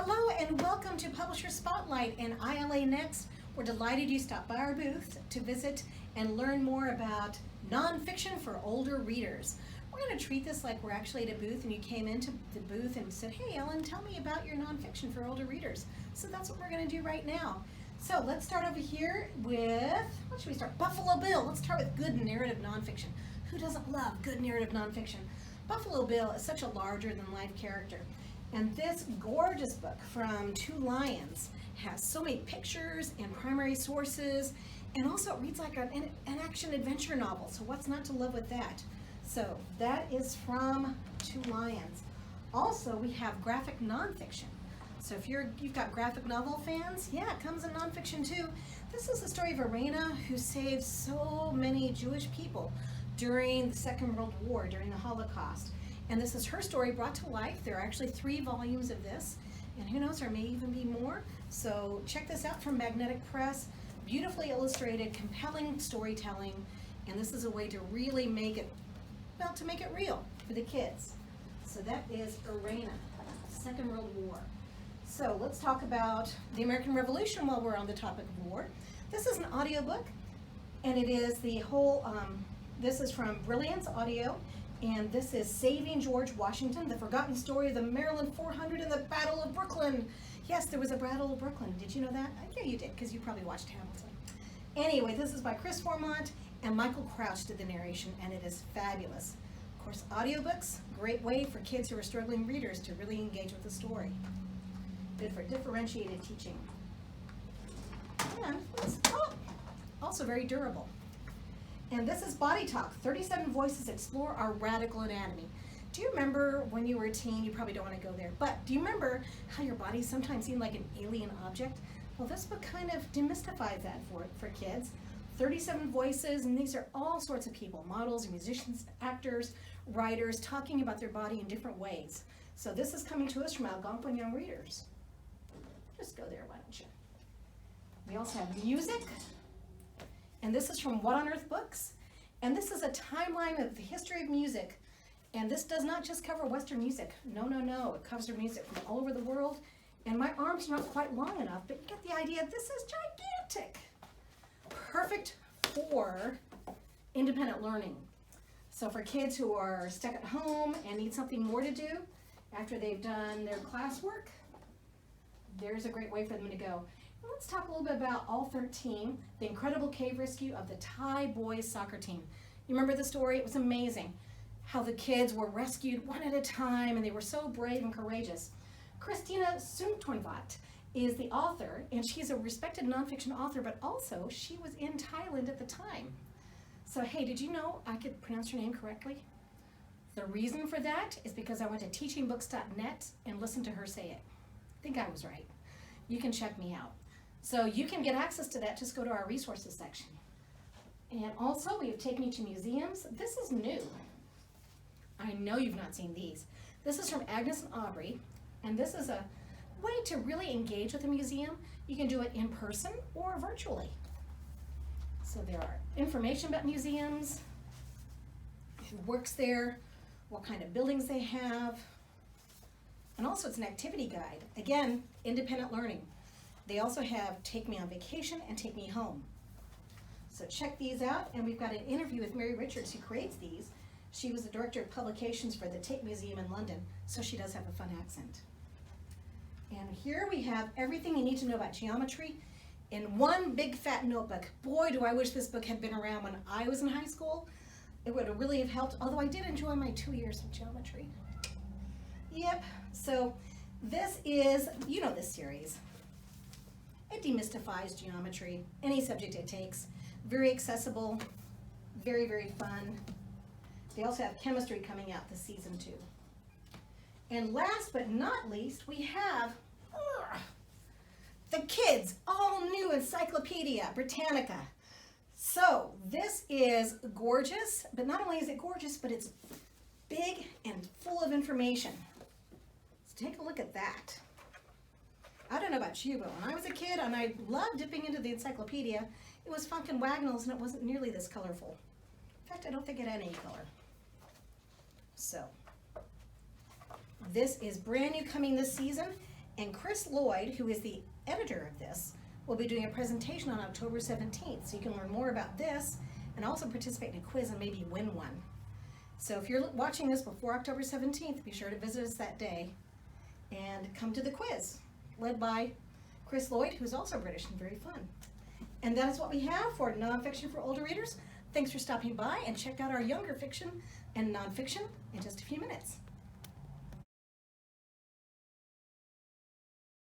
Hello and welcome to Publisher Spotlight and ILA Next. We're delighted you stopped by our booth to visit and learn more about nonfiction for older readers. We're going to treat this like we're actually at a booth and you came into the booth and said, "Hey Ellen, tell me about your nonfiction for older readers." So that's what we're going to do right now. So let's start over here with, what should we start? Buffalo Bill. Let's start with good narrative nonfiction. Who doesn't love good narrative nonfiction? Buffalo Bill is such a larger than life character. And this gorgeous book from Two Lions has so many pictures and primary sources, and also it reads like an action adventure novel. So what's not to love with that? So that is from Two Lions. Also, we have graphic nonfiction. So if you've got graphic novel fans, yeah, it comes in nonfiction too. This is the story of Irena, who saved so many Jewish people during the Second World War, during the Holocaust. And this is her story brought to life. There are actually 3 volumes of this, and who knows, there may even be more. So check this out from Magnetic Press. Beautifully illustrated, compelling storytelling, and this is a way to really make it, well, to make it real for the kids. So that is Irena, Second World War. So let's talk about the American Revolution while we're on the topic of war. This is an audiobook, and it is the whole, this is from Brilliance Audio. And this is Saving George Washington, the forgotten story of the Maryland 400 and the Battle of Brooklyn. Yes, there was a Battle of Brooklyn. Did you know that? Yeah, you did, because you probably watched Hamilton. Anyway, this is by Chris Formont, and Michael Crouch did the narration, and it is fabulous. Of course, audiobooks, great way for kids who are struggling readers to really engage with the story. Good for differentiated teaching. And also very durable. And this is Body Talk, 37 Voices Explore Our Radical Anatomy. Do you remember when you were a teen, you probably don't want to go there, but do you remember how your body sometimes seemed like an alien object? Well, this book kind of demystifies that for kids. 37 voices, and these are all sorts of people, models, musicians, actors, writers, talking about their body in different ways. So this is coming to us from Algonquin Young Readers. Just go there, why don't you? We also have music. And this is from What on Earth Books. And this is a timeline of the history of music. And this does not just cover Western music. No, no, no. It covers music from all over the world. And my arms are not quite long enough, but you get the idea. This is gigantic. Perfect for independent learning. So for kids who are stuck at home and need something more to do after they've done their classwork, there's a great way for them to go. Let's talk a little bit about All 13, the incredible cave rescue of the Thai boys soccer team. You remember the story? It was amazing how the kids were rescued one at a time, and they were so brave and courageous. Christina Soontornvat is the author, and she's a respected nonfiction author, but also she was in Thailand at the time. So hey, did you know I could pronounce your name correctly? The reason for that is because I went to teachingbooks.net and listened to her say it. I think I was right. You can check me out. So you can get access to that, just go to our resources section. And also, we have Take Me to Museums. This is new. I know you've not seen these. This is from Agnes and Aubrey, and this is a way to really engage with a museum. You can do it in person or virtually. So there are information about museums, who works there, what kind of buildings they have, and also it's an activity guide. Again, independent learning. They also have Take Me on Vacation and Take Me Home. So check these out, and we've got an interview with Mary Richards, who creates these. She was the director of publications for the Tate Museum in London, so she does have a fun accent. And here we have everything you need to know about geometry in one big fat notebook. Boy, do I wish this book had been around when I was in high school. It would have really have helped, although I did enjoy my 2 years of geometry. Yep, so this is, you know this series. It demystifies geometry, any subject it takes. Very accessible, very, very fun. They also have chemistry coming out this season 2. And last but not least, we have the Kids All New Encyclopedia Britannica. So this is gorgeous, but not only is it gorgeous, but it's big and full of information. So take a look at that. I don't know about you, but when I was a kid and I loved dipping into the encyclopedia, it was Funkin' Wagnalls and it wasn't nearly this colorful. In fact, I don't think it had any color. So, this is brand new coming this season, And Chris Lloyd, who is the editor of this, will be doing a presentation on October 17th. So you can learn more about this and also participate in a quiz and maybe win one. So if you're watching this before October 17th, be sure to visit us that day and come to the quiz, led by Chris Lloyd, who's also British and very fun. And that is what we have for Nonfiction for Older Readers. Thanks for stopping by, and check out our younger fiction and nonfiction in just a few minutes.